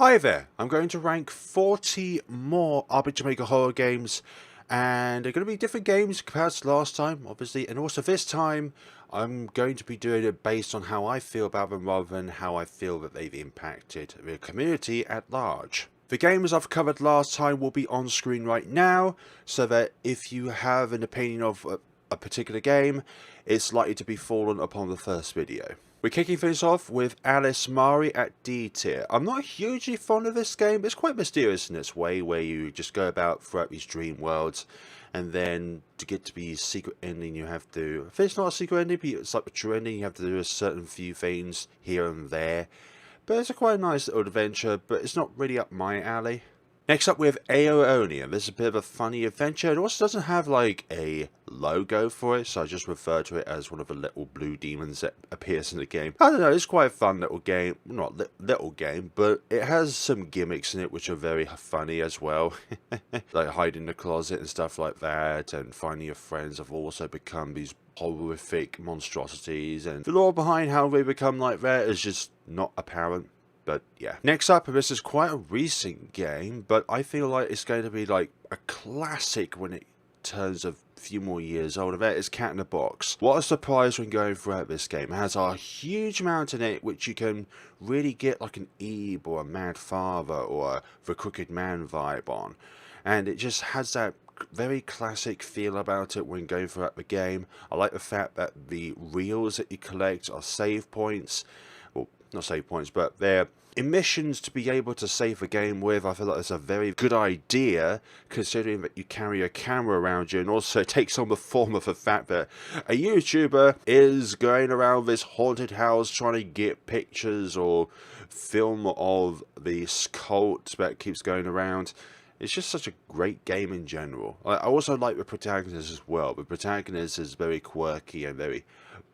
Hi there, I'm going to rank 40 more RPG Maker horror games, and they're going to be different games compared to last time, obviously, and also this time I'm going to be doing it based on how I feel about them rather than how I feel that they've impacted the community at large. The games I've covered last time will be on screen right now, so that if you have an opinion of a particular game, it's likely to be fallen upon the first video. We're kicking things off with Alice Mari at D tier. I'm not hugely fond of this game. It's quite mysterious in its way, where you just go about throughout these dream worlds, and then to get to the secret ending you have to... If it's not a secret ending, but it's like a true ending, you have to do a certain few things here and there. But it's a quite nice little adventure, but it's not really up my alley. Next up we have Aeonia. This is a bit of a funny adventure. It also doesn't have like a logo for it, so I just refer to it as one of the little blue demons that appears in the game. I don't know, it's quite a fun little game. Not little game, but it has some gimmicks in it which are very funny as well. Like hiding in the closet and stuff like that, and finding your friends have also become these horrific monstrosities, and the lore behind how they become like that is just not apparent. But yeah. Next up, this is quite a recent game, but I feel like it's going to be like a classic when it turns a few more years older. That is Cat in the Box. What a surprise when going throughout this game. It has a huge amount in it which you can really get like an Ebe or a Mad Father or the Crooked Man vibe on. And it just has that very classic feel about it when going throughout the game. I like the fact that the reels that you collect are save points. Well, not save points, but they're emissions to be able to save the game with. I feel like that's a very good idea, considering that you carry a camera around you, and also it takes on the form of the fact that a YouTuber is going around this haunted house trying to get pictures or film of this cult that keeps going around. It's just such a great game in general. I also like the protagonist as well. The protagonist is very quirky and very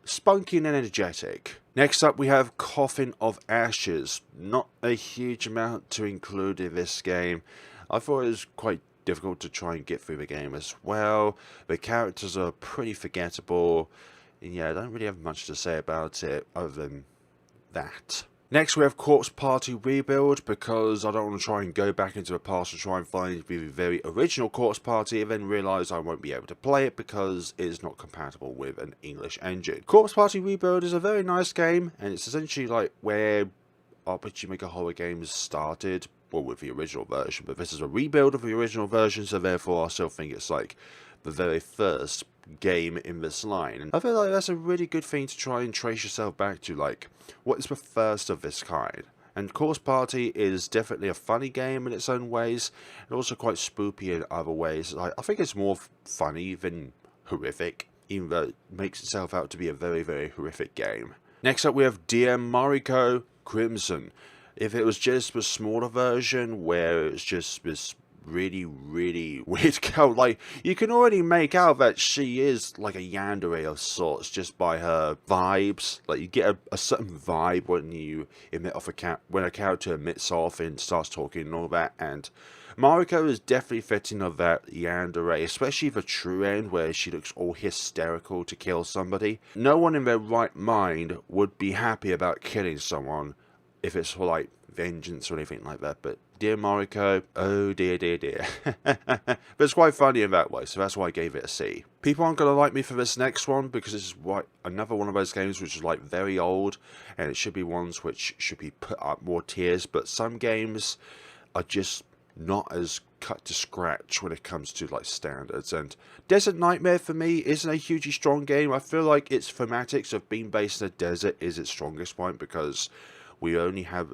spunky and energetic. Next up we have Coffin of Ashes. Not a huge amount to include in this game. I thought it was quite difficult to try and get through the game as well. The characters are pretty forgettable. And yeah, I don't really have much to say about it other than that. Next we have Corpse Party Rebuild, because I don't want to try and go back into the past to try and find the very original Corpse Party and then realise I won't be able to play it because it is not compatible with an English engine. Corpse Party Rebuild is a very nice game, and it's essentially like where RPG Maker horror games started, well, with the original version, but this is a rebuild of the original version, so therefore I still think it's like the very first game in this line. And I feel like that's a really good thing to try and trace yourself back to, like, what is the first of this kind? And Corpse Party is definitely a funny game in its own ways, and also quite spoopy in other ways. I think it's more funny than horrific, even though it makes itself out to be a very, very horrific game. Next up we have Dear Mariko Crimson. If it was just a smaller version where it's just this really weird girl, like, you can already make out that she is like a yandere of sorts just by her vibes. Like, you get a certain vibe when you emit off when a character emits off and starts talking and all that, and Mariko is definitely fitting of that yandere, especially the true end where she looks all hysterical to kill somebody. No one in their right mind would be happy about killing someone if it's for like vengeance or anything like that, but Dear Mariko, oh dear. But it's quite funny in that way, so that's why I gave it a C. People aren't going to like me for this next one, because this is another one of those games which is like very old, and it should be ones which should be put up more tiers, but some games are just not as cut to scratch when it comes to like standards. And Desert Nightmare for me isn't a hugely strong game. I feel like its thematics of being based in a desert is its strongest point, because we only have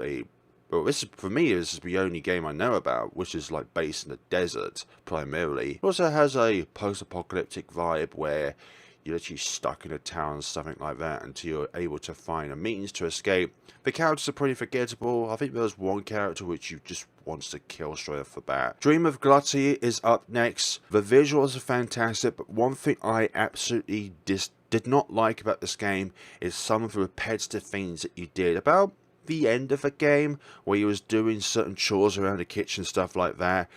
for me, this is the only game I know about which is like based in the desert primarily. It also has a post-apocalyptic vibe where you're literally stuck in a town and something like that until you're able to find a means to escape. The characters are pretty forgettable. I think there's one character which you just wants to kill straight off the bat. Dream of Glotti is up next. The visuals are fantastic, but one thing I absolutely did not like about this game is some of the repetitive things that you did. About the end of the game, where you was doing certain chores around the kitchen, stuff like that,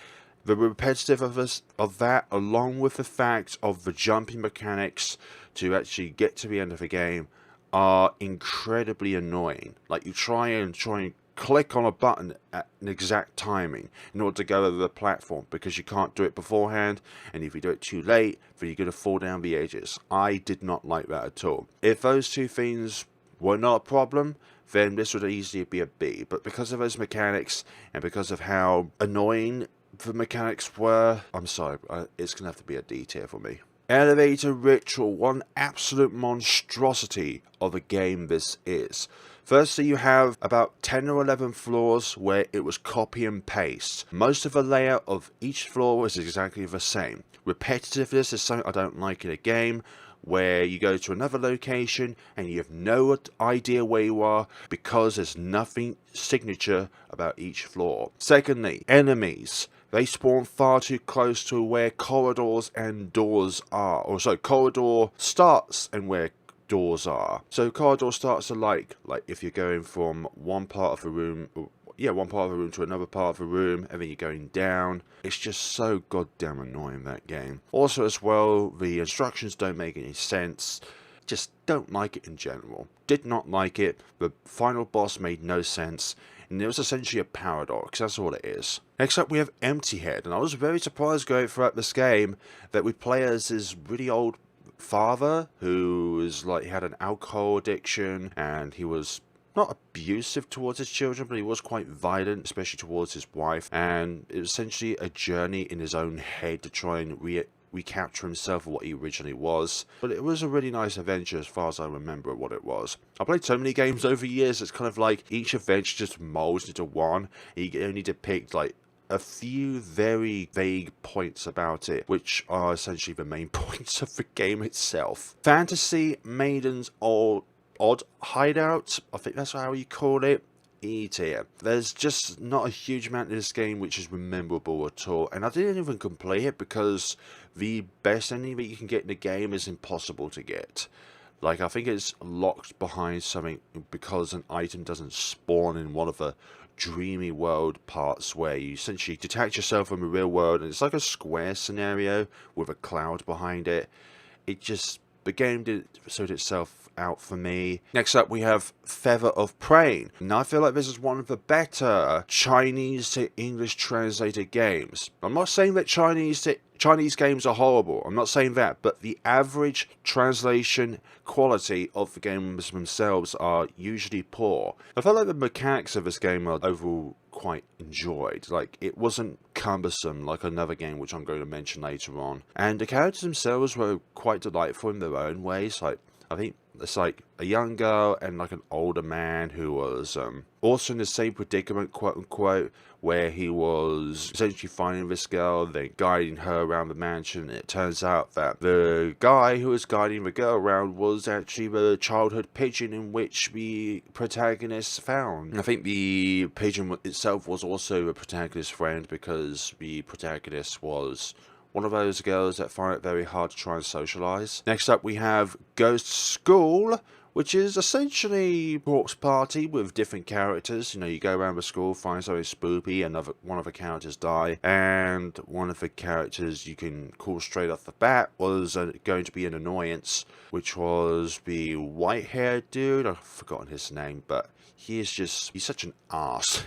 the repetitiveness of that, along with the fact of the jumping mechanics to actually get to the end of the game, are incredibly annoying. Like, you try and click on a button at an exact timing in order to go over the platform, because you can't do it beforehand, and if you do it too late, then you're going to fall down the edges. I did not like that at all. If those two things were not a problem, then this would easily be a B, but because of those mechanics, and because of how annoying the mechanics were, I'm sorry, it's going to have to be a D tier for me. Elevator Ritual, one absolute monstrosity of a game this is. Firstly, you have about 10 or 11 floors where it was copy and paste. Most of the layout of each floor was exactly the same. Repetitiveness is something I don't like in a game, where you go to another location and you have no idea where you are because there's nothing signature about each floor. Secondly, enemies. They spawn far too close to where corridors and doors are. Or so, corridor starts and where doors are. So corridor starts are like if you're going from one part of the room, one part of the room to another part of the room, and then you're going down. It's just so goddamn annoying, that game. Also as well, the instructions don't make any sense. Just don't like it in general. Did not like it. The final boss made no sense, and it was essentially a paradox. That's all it is. Next up, we have Empty Head, and I was very surprised going throughout this game that we play as this really old father who was he had an alcohol addiction, and he was not abusive towards his children, but he was quite violent, especially towards his wife, and it was essentially a journey in his own head to try and recapture himself of what he originally was. But it was a really nice adventure as far as I remember what it was. I played so many games over years, it's kind of like each adventure just molds into one. You only depict a few very vague points about it, which are essentially the main points of the game itself. Fantasy Maidens Odd Hideout, I think that's how you call it. E tier. There's just not a huge amount in this game which is memorable at all, and I didn't even complete it because the best ending that you can get in the game is impossible to get. I think it's locked behind something because an item doesn't spawn in one of the dreamy world parts where you essentially detach yourself from the real world, and it's like a square scenario with a cloud behind it. The game didn't sort itself out for me. Next up, we have Feather of Praying. Now, I feel like this is one of the better Chinese to English translated games. I'm not saying that Chinese games are horrible. I'm not saying that, but the average translation quality of the games themselves are usually poor. I felt like the mechanics of this game are overall quite enjoyed. It wasn't cumbersome like another game which I'm going to mention later on. And the characters themselves were quite delightful in their own ways. I think it's a young girl and an older man who was also in the same predicament, quote unquote, where he was essentially finding this girl, then guiding her around the mansion. And it turns out that the guy who was guiding the girl around was actually the childhood pigeon in which the protagonist found. I think the pigeon itself was also a protagonist's friend, because the protagonist was one of those girls that find it very hard to try and socialise. Next up, we have Ghost School, which is essentially Corpse Party with different characters. You go around the school, find something spoopy, one of the characters die, and one of the characters you can call straight off the bat was going to be an annoyance, which was the white-haired dude. I've forgotten his name, but he's such an arse.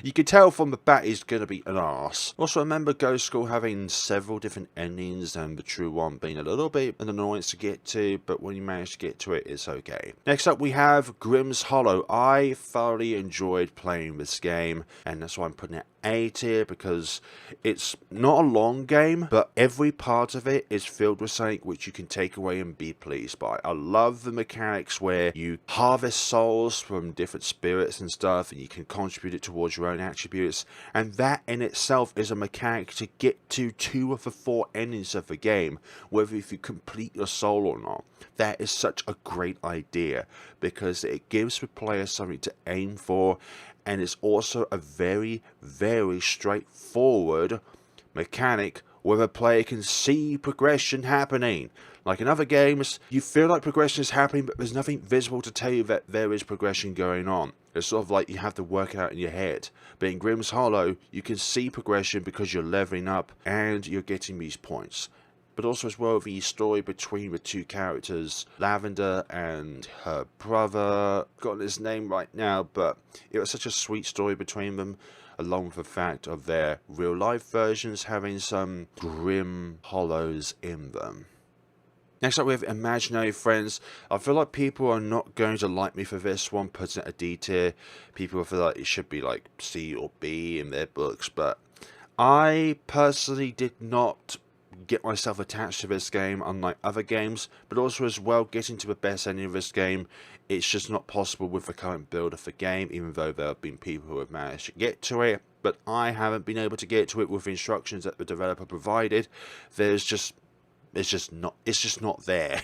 You can tell from the bat he's going to be an arse. Also, remember Ghost School having several different endings, and the true one being a little bit an annoyance to get to, but when you manage to get to it, it's okay. Next up, we have Grimm's Hollow. I thoroughly enjoyed playing this game, and that's why I'm putting it A tier, because it's not a long game, but every part of it is filled with something which you can take away and be pleased by. I love the mechanics where you harvest souls from different spirits and stuff, and you can contribute it towards your own attributes, and that in itself is a mechanic to get to 2 of the 4 endings of the game, whether if you complete your soul or not. That is such a great idea, because it gives the player something to aim for, and it's also a very, very straightforward mechanic where the player can see progression happening. Like in other games, you feel like progression is happening, but there's nothing visible to tell you that there is progression going on. It's sort of like you have to work it out in your head. But in Grimm's Hollow, you can see progression because you're leveling up and you're getting these points. but also as well the story between the two characters, Lavender and her brother. Got his name right now, but it was such a sweet story between them, along with the fact of their real life versions having some grim hollows in them. Next up we have Imaginary Friends. I feel like people are not going to like me for this one, putting it a D tier. People feel like it should be like C or B in their books, but I personally did not get myself attached to this game, unlike other games, but also as well getting to the best ending of this game, it's just not possible with the current build of the game, even though there have been people who have managed to get to it, but I haven't been able to get to it with instructions that the developer provided. It's just not there.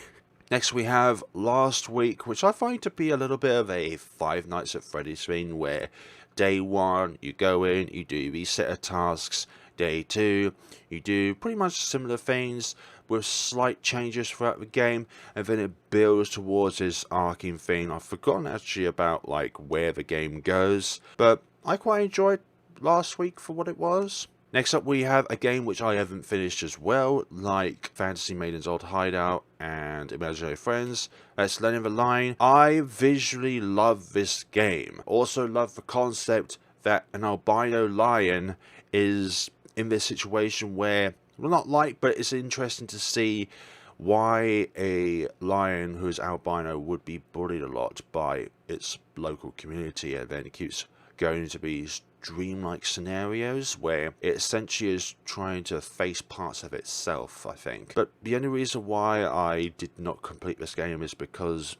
Next we have Last Week, which I find to be a little bit of a Five Nights at Freddy's thing, where day one you go in, you do these set of tasks. Day 2, you do pretty much similar things with slight changes throughout the game, and then it builds towards this arcing thing. I've forgotten actually about like where the game goes, but I quite enjoyed Last Week for what it was. Next up we have a game which I haven't finished as well, like Fantasy Maidens Old Hideout and Imaginary Friends. That's Learning the Line. I visually love this game. Also love the concept that an albino lion is in this situation where, well, not like, but it's interesting to see why a lion who is albino would be bullied a lot by its local community, and then it keeps going into these dreamlike scenarios where it essentially is trying to face parts of itself, I think. But the only reason why I did not complete this game is because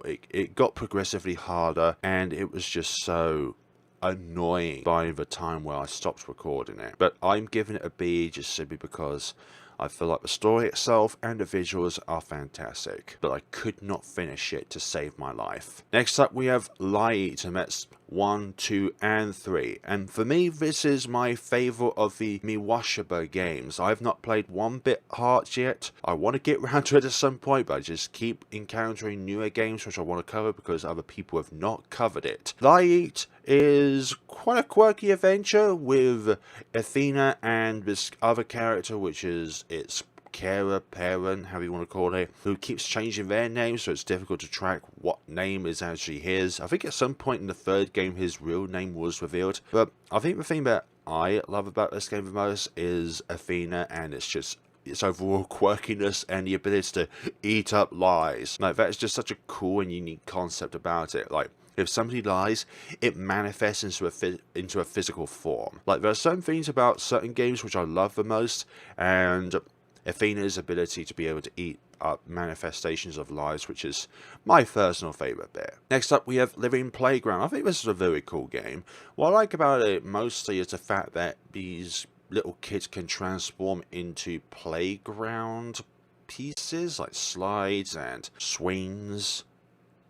it got progressively harder, and it was just so annoying by the time where I stopped recording it. But I'm giving it a B just simply because I feel like the story itself and the visuals are fantastic, but I could not finish it to save my life. Next up we have Lie Eater. That's 1, 2 and 3, and for me this is my favourite of the Miwashaba games. I've not played 1-Bit Hearts yet. I want to get around to it at some point, but I just keep encountering newer games which I want to cover because other people have not covered it. Lie Eat is quite a quirky adventure with Athena and this other character, which is its carer, parent, however you want to call it, who keeps changing their name, so it's difficult to track what name is actually his. I think at some point in the third game his real name was revealed, but I think the thing that I love about this game the most is Athena, and it's overall quirkiness and the ability to eat up lies. Like, that's just such a cool and unique concept about it. Like, if somebody lies, it manifests into a physical form. Like, there are certain things about certain games which I love the most, and Athena's ability to be able to eat up manifestations of lies, which is my personal favourite bit. Next up we have Living Playground. I think this is a very cool game. What I like about it mostly is the fact that these little kids can transform into playground pieces, like slides and swings.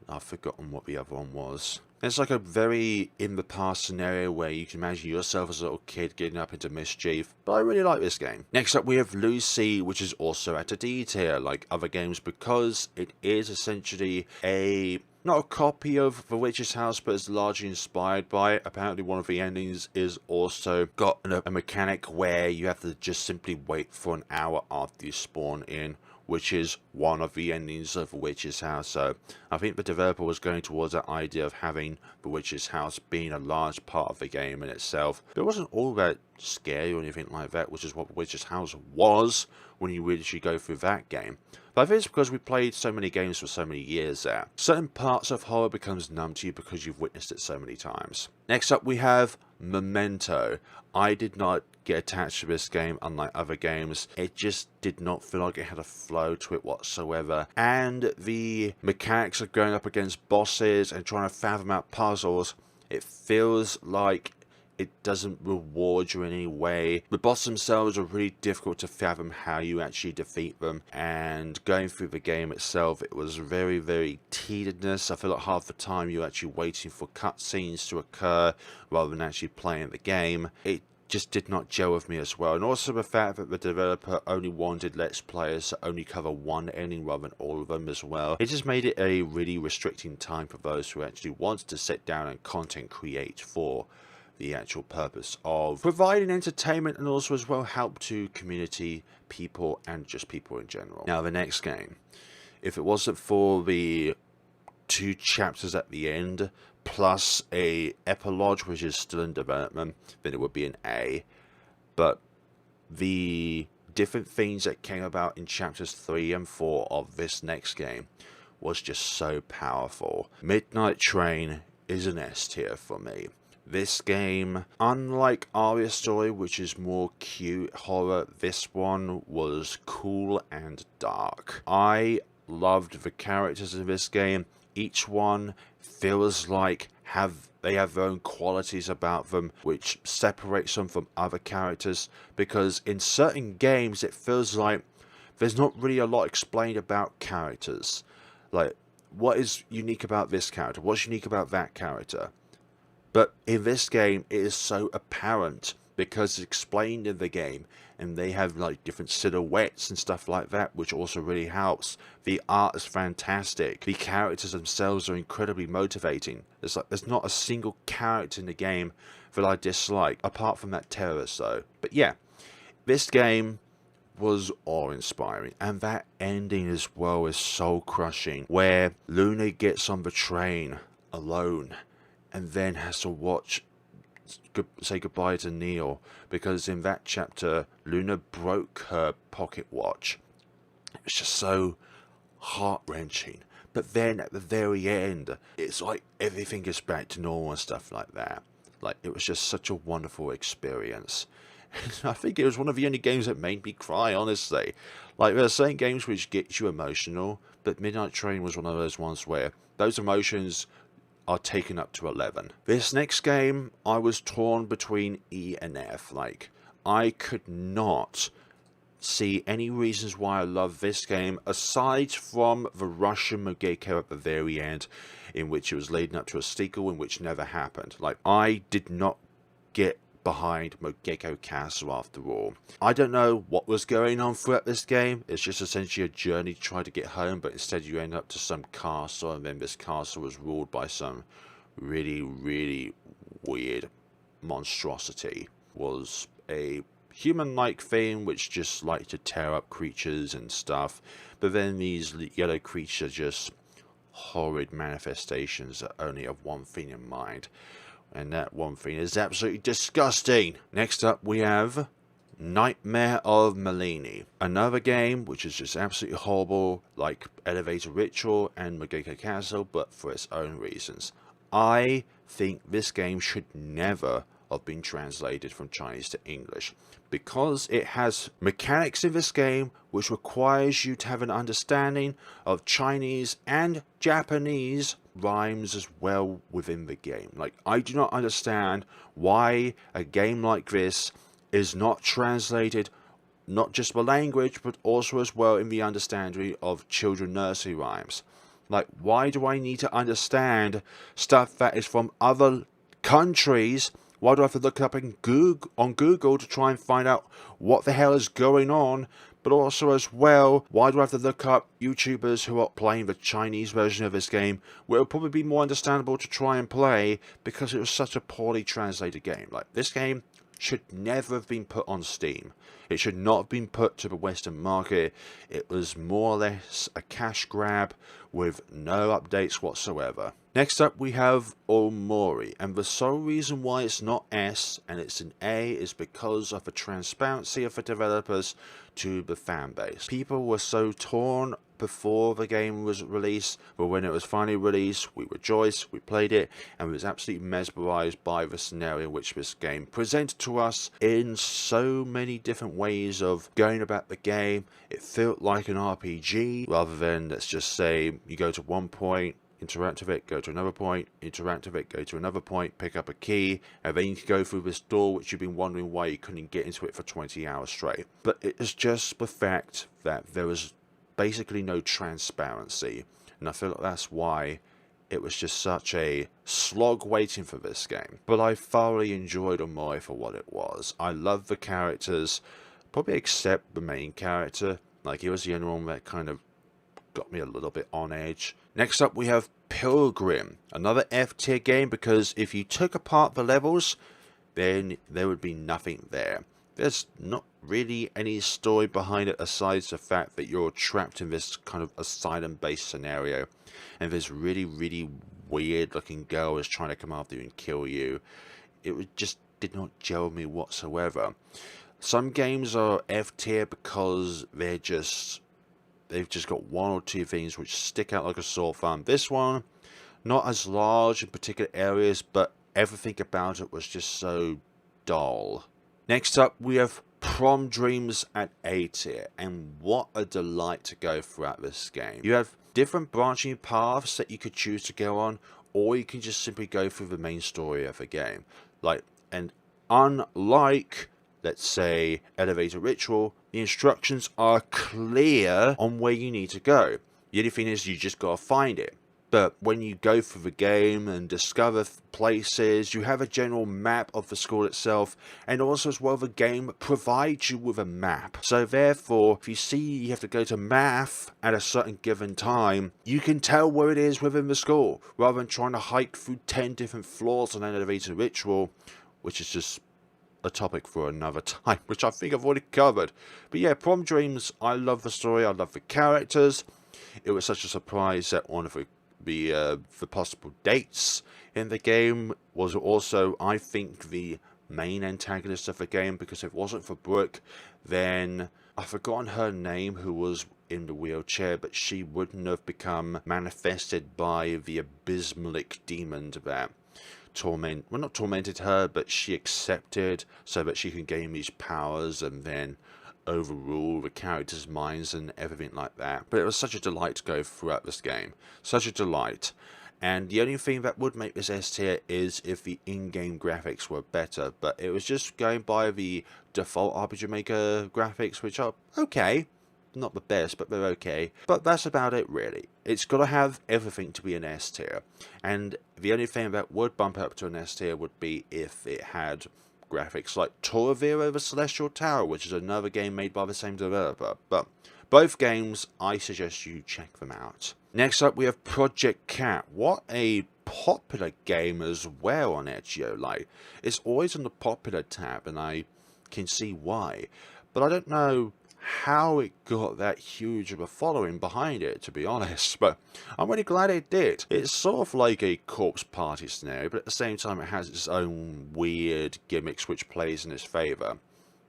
I've forgotten what the other one was. It's like a very in the past scenario where you can imagine yourself as a little kid getting up into mischief, but I really like this game. Next up we have Lucy, which is also at a D tier like other games because it is essentially not a copy of The Witch's House, but is largely inspired by it. Apparently one of the endings is also got a mechanic where you have to just simply wait for an hour after you spawn in, which is one of the endings of The Witch's House. So I think the developer was going towards that idea of having The Witch's House being a large part of the game in itself. But it wasn't all that scary or anything like that, which is what The Witch's House was when you really go through that game. But I think it's because we played so many games for so many years there. Certain parts of horror becomes numb to you because you've witnessed it so many times. Next up we have Memento. I did not get attached to this game unlike other games. It just did not feel like it had a flow to it whatsoever, and the mechanics of going up against bosses and trying to fathom out puzzles, it feels like it doesn't reward you in any way. The bosses themselves are really difficult to fathom how you actually defeat them, and going through the game itself, it was very, very tediousness. I feel like half the time you're actually waiting for cutscenes to occur rather than actually playing the game. It just did not gel with me as well, and also the fact that the developer only wanted Let's Players to only cover one ending rather than all of them as well. It just made it a really restricting time for those who actually wanted to sit down and content create for the actual purpose of providing entertainment and also as well help to community, people, and just people in general. Now the next game, if it wasn't for the 2 chapters at the end plus a epilogue which is still in development, then it would be an A. But the different things that came about in chapters 3 and 4 of this next game was just so powerful. Midnight Train is an S tier for me. This game, unlike Aria Story, which is more cute horror, this one was cool and dark. I loved the characters in this game. Each one feels like they have their own qualities about them which separates them from other characters, because in certain games it feels like there's not really a lot explained about characters. Like, what is unique about this character? What's unique about that character? But in this game, it is so apparent because it's explained in the game, and they have like different silhouettes and stuff like that, which also really helps. The art is fantastic. The characters themselves are incredibly motivating. There's not a single character in the game that I dislike, apart from that terrorist though. But yeah, this game was awe-inspiring, and that ending as well is soul crushing, where Luna gets on the train alone and then has to say goodbye to Neil, because in that chapter Luna broke her pocket watch. It's just so heart-wrenching. But then at the very end, it's like everything is back to normal and stuff like that. Like, it was just such a wonderful experience. I think it was one of the only games that made me cry, honestly. Like, there are certain games which get you emotional, but Midnight Train was one of those ones where those emotions are taken up to 11. This next game, I was torn between E and F. Like, I could not see any reasons why I love this game, aside from the Russian Mogeko at the very end, in which it was leading up to a sequel in which never happened. Like, I did not get behind Mogeko Castle after all. I don't know what was going on throughout this game. It's just essentially a journey to try to get home, but instead you end up to some castle, and then this castle was ruled by some really, really weird monstrosity. Was a human-like thing which just liked to tear up creatures and stuff, but then these yellow creatures are just horrid manifestations that only have one thing in mind. And that one thing is absolutely disgusting. Next up we have Nightmare of Melini. Another game which is just absolutely horrible, like Elevator Ritual and Mogeko Castle, but for its own reasons. I think this game should never have been translated from Chinese to English, because it has mechanics in this game which requires you to have an understanding of Chinese and Japanese rhymes as well within the game. Like, I do not understand why a game like this is not translated, not just the language, but also as well in the understanding of children nursery rhymes. Like, why do I need to understand stuff that is from other countries? Why do I have to look up on Google to try and find out what the hell is going on? But also as well, why do I have to look up YouTubers who are playing the Chinese version of this game, where it would probably be more understandable to try and play, because it was such a poorly translated game. Like, this game should never have been put on Steam. It should not have been put to the Western market. It was more or less a cash grab with no updates whatsoever. Next up we have Mori, and the sole reason why it's not S and it's an A is because of the transparency of the developers to the fan base. People were so torn before the game was released, but when it was finally released, we rejoiced, we played it, and we was absolutely mesmerized by the scenario which this game presented to us in so many different ways of going about the game. It felt like an RPG, rather than, let's just say, you go to one point, interact with it, go to another point, interact with it, go to another point, pick up a key, and then you can go through this door which you've been wondering why you couldn't get into it for 20 hours straight. But it is just the fact that there was basically no transparency, and I feel like that's why it was just such a slog waiting for this game. But I thoroughly enjoyed Mori for what it was. I love the characters, probably except the main character. Like, he was the only one that kind of got me a little bit on edge. Next up we have Pilgrim, another F tier game, because if you took apart the levels, then there would be nothing there. There's not really any story behind it aside the fact that you're trapped in this kind of asylum-based scenario, and this really weird-looking girl is trying to come after you and kill you. It just did not gel with me whatsoever. Some games are F tier because they've just got one or two things which stick out like a sore thumb. This one, not as large in particular areas, but everything about it was just so dull. Next up, we have Prom Dreams at A tier, and what a delight to go throughout this game. You have different branching paths that you could choose to go on, or you can just simply go through the main story of the game. And unlike, let's say, Elevator Ritual, the instructions are clear on where you need to go. The only thing is you just gotta find it. But when you go through the game and discover places, you have a general map of the school itself, and also as well the game provides you with a map. So therefore, if you see you have to go to math at a certain given time, you can tell where it is within the school, rather than trying to hike through 10 different floors on an Elevator Ritual, which is just a topic for another time, which I think I've already covered. But yeah, Prom Dreams, I love the story, I love the characters. It was such a surprise that one of the possible dates in the game was also, I think, the main antagonist of the game, because if it wasn't for Brooke, then I've forgotten her name, who was in the wheelchair, but she wouldn't have become manifested by the abysmalic demon that not tormented her, but she accepted so that she can gain these powers and then overrule the characters' minds and everything like that. But it was such a delight to go throughout this game. Such a delight. And the only thing that would make this S tier is if the in-game graphics were better. But it was just going by the default RPG Maker graphics, which are okay. Not the best, but they're okay. But that's about it, really. It's got to have everything to be an S tier. And the only thing that would bump it up to an S tier would be if it had graphics like Toraviro the Celestial Tower, which is another game made by the same developer. But both games, I suggest you check them out. Next up, we have Project Cat. What a popular game as well on Itch.io. Like, it's always on the popular tab, and I can see why. But I don't know how it got that huge of a following behind it, to be honest, but I'm really glad it did. It's sort of like a corpse party scenario, but at the same time it has its own weird gimmicks which plays in its favour.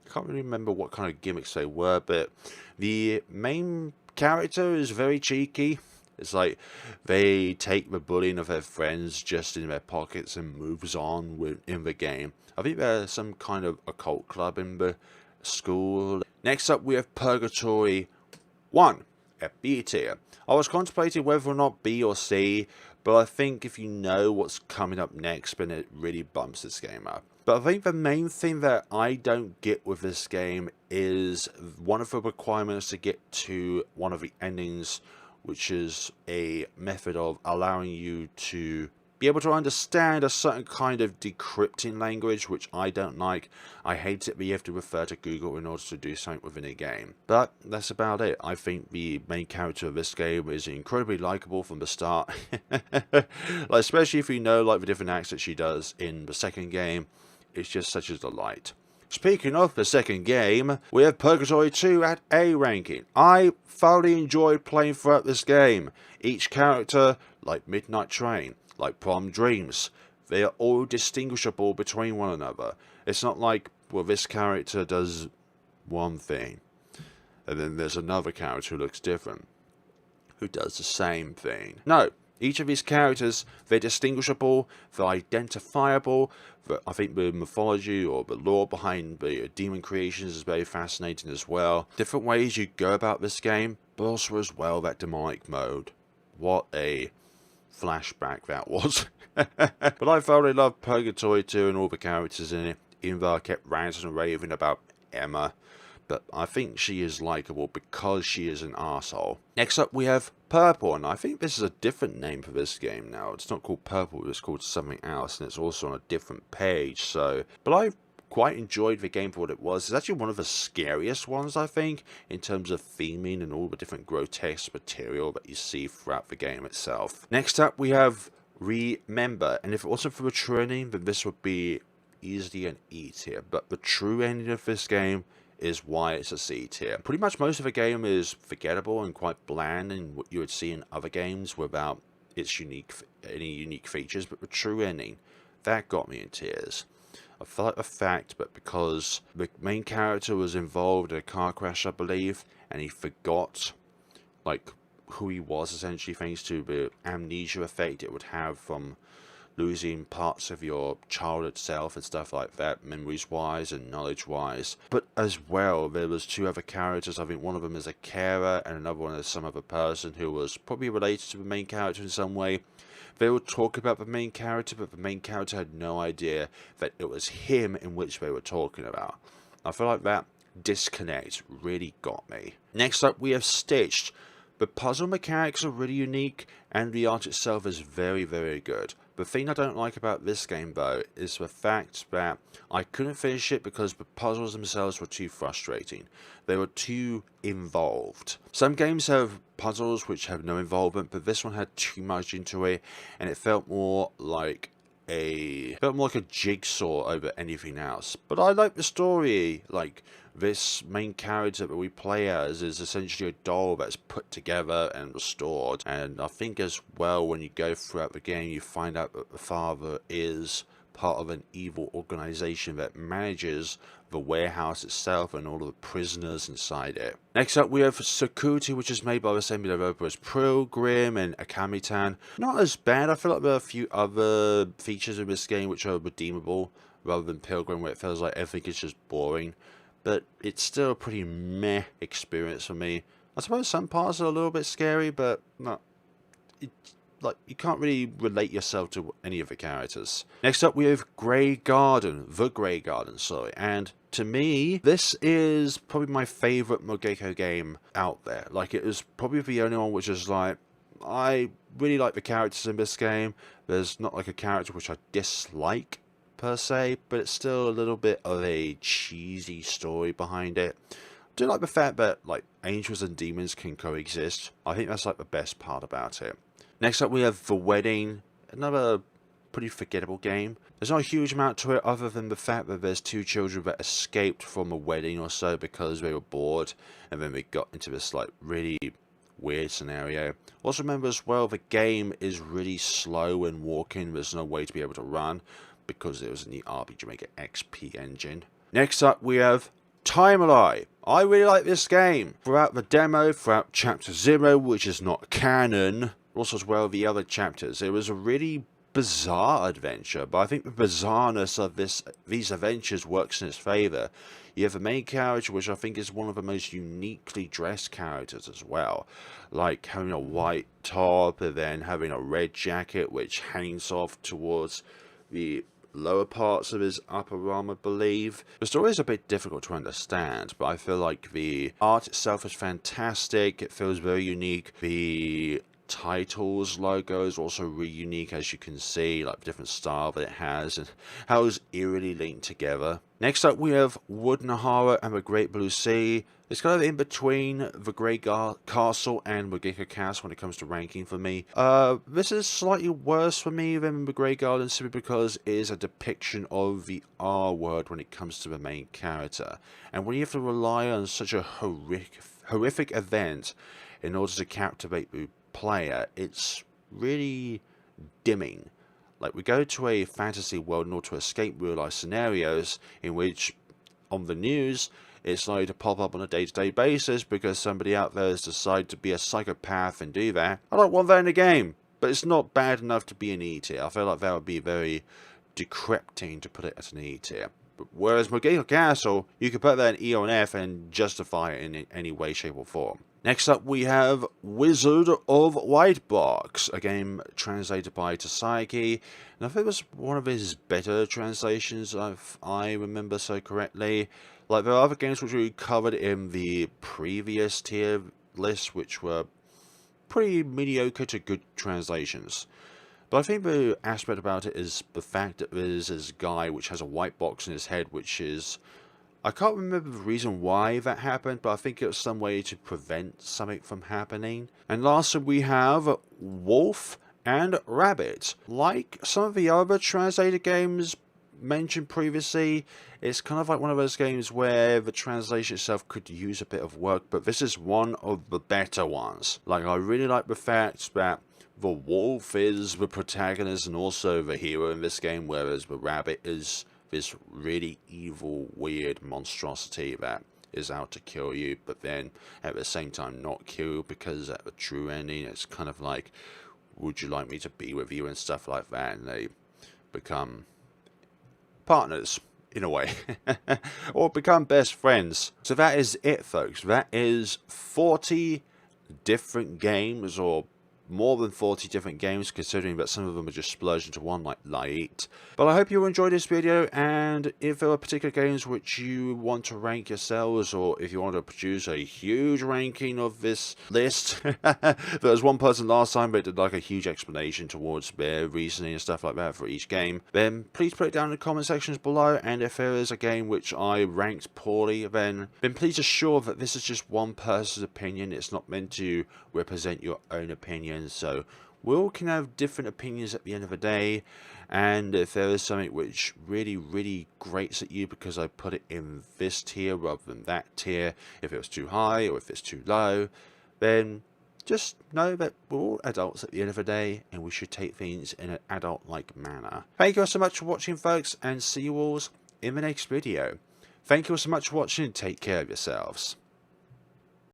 I can't really remember what kind of gimmicks they were, but the main character is very cheeky. It's like they take the bullying of their friends just in their pockets and moves on in the game. I think there's some kind of occult club in the school. Next up, we have Purgatory I at B tier. I was contemplating whether or not B or C, but I think if you know what's coming up next, then it really bumps this game up. But I think the main thing that I don't get with this game is one of the requirements to get to one of the endings, which is a method of allowing you to be able to understand a certain kind of decrypting language, which I don't like. I hate it that you have to refer to Google in order to do something within a game. But that's about it. I think the main character of this game is incredibly likable from the start. Like, especially if you know like the different acts that she does in the second game. It's just such a delight. Speaking of the second game, we have Purgatory II at A ranking. I thoroughly enjoyed playing throughout this game. Each character, like Midnight Train, like Prom Dreams, they are all distinguishable between one another. It's not like, well, this character does one thing, and then there's another character who looks different, who does the same thing. No, each of these characters, they're distinguishable, they're identifiable. I think the mythology or the lore behind the demon creations is very fascinating as well. Different ways you go about this game, but also as well that demonic mode. What a flashback that was. But I thoroughly loved Purgatory 2 and all the characters in it, even though I kept ranting and raving about Emma. But I think she is likable because she is an arsehole. Next up we have Purple, and I think this is a different name for this game now. It's not called Purple, it's called something else, and it's also on a different page. So, but I quite enjoyed the game for what it was. It's actually one of the scariest ones, I think, in terms of theming and all the different grotesque material that you see throughout the game itself. Next up we have Remember, and if it wasn't for the training, then this would be easily an E tier, but the true ending of this game is why it's a C tier. Pretty much most of the game is forgettable and quite bland and what you would see in other games without its any unique features, but the true ending, that got me in tears. I felt like the fact, but because the main character was involved in a car crash, I believe, and he forgot, like, who he was, essentially, thanks to the amnesia effect it would have from losing parts of your childhood self and stuff like that, memories-wise and knowledge-wise. But as well, there was two other characters. I think one of them is a carer, and another one is some other person who was probably related to the main character in some way. They would talk about the main character, but the main character had no idea that it was him in which they were talking about. I feel like that disconnect really got me. Next up, we have Stitched. The puzzle mechanics are really unique, and the art itself is very, very good. The thing I don't like about this game, though, is the fact that I couldn't finish it because the puzzles themselves were too frustrating. They were too involved. Some games have puzzles which have no involvement, but this one had too much into it, and it felt more like a jigsaw over anything else. But I like the story. Like, this main character that we play as is essentially a doll that's put together and restored, and I think as well, when you go throughout the game, you find out that the father is part of an evil organization that manages the warehouse itself and all of the prisoners inside it. Next up, we have Security, which is made by the same developer as Pilgrim and Akamitan. Not as bad. I feel like there are a few other features in this game which are redeemable, rather than Pilgrim, where it feels like everything is just boring. But it's still a pretty meh experience for me. I suppose some parts are a little bit scary, but not. Like, you can't really relate yourself to any of the characters. Next up, we have The Grey Garden, sorry. And to me, this is probably my favourite Mogeko game out there. Like, it is probably the only one which is like, I really like the characters in this game. There's not like a character which I dislike per se, but it's still a little bit of a cheesy story behind it. I do like the fact that, like, angels and demons can coexist. I think that's like the best part about it. Next up, we have The Wedding, another pretty forgettable game. There's not a huge amount to it other than the fact that there's two children that escaped from a wedding or so because they were bored, and then they got into this like really weird scenario. Also remember as well, the game is really slow when walking. There's no way to be able to run because it was in the RPG Maker XP engine. Next up, we have Timeline. I really like this game. Throughout the demo, throughout Chapter 0, which is not canon, also as well the other chapters, it was a really bizarre adventure, but I think the bizarreness of these adventures works in its favour. You have the main character, which I think is one of the most uniquely dressed characters as well, like having a white top and then having a red jacket which hangs off towards the lower parts of his upper arm, I believe. The story is a bit difficult to understand, but I feel like the art itself is fantastic. It feels very unique. The titles logo is also really unique, as you can see, like the different style that it has and how it's eerily linked together. Next up, we have Wood Nahara and the Great Blue Sea. It's kind of in between the Grey Castle and Mogeko Castle when it comes to ranking for me. This is slightly worse for me than the Grey Garden, simply because it is a depiction of the R word when it comes to the main character. And when you have to rely on such a horrific event in order to captivate the player, it's really dimming. Like, we go to a fantasy world in order to escape real life scenarios in which on the news it's likely to pop up on a day-to-day basis because somebody out there has decided to be a psychopath and do that. I don't want that in the game, but it's not bad enough to be an E tier. I feel like that would be very decrepting to put it as an E tier. Whereas Mogeko Castle, you could put that in E or an F and justify it in any way, shape or form. Next up, we have Wizard of White Box, a game translated by Tasaki, and I think it was one of his better translations, if I remember so correctly. Like, there are other games which we covered in the previous tier list, which were pretty mediocre to good translations. But I think the aspect about it is the fact that there's this guy which has a white box in his head, which is, I can't remember the reason why that happened, but I think it was some way to prevent something from happening. And lastly, we have Wolf and Rabbit. Like some of the other translated games, mentioned previously, it's kind of like one of those games where the translation itself could use a bit of work, but this is one of the better ones. Like, I really like the fact that the wolf is the protagonist and also the hero in this game, whereas the rabbit is this really evil, weird monstrosity that is out to kill you, but then at the same time not kill you, because at the true ending it's kind of like, would you like me to be with you and stuff like that, and they become partners in a way or become best friends. So that is it, folks. That is 40 different games, or more than 40 different games, considering that some of them are just splurged into one, like Light. But I hope you enjoyed this video, and if there are particular games which you want to rank yourselves, or if you want to produce a huge ranking of this list, there was one person last time that did like a huge explanation towards their reasoning and stuff like that for each game, then please put it down in the comment sections below. And if there is a game which I ranked poorly, then please assure that this is just one person's opinion. It's not meant to represent your own opinion. So we all can have different opinions at the end of the day, and if there is something which really grates at you because I put it in this tier rather than that tier, if it was too high or if it's too low, then just know that we're all adults at the end of the day, and we should take things in an adult-like manner. Thank you all so much for watching, folks, and see you all in the next video. Thank you all so much for watching, and take care of yourselves.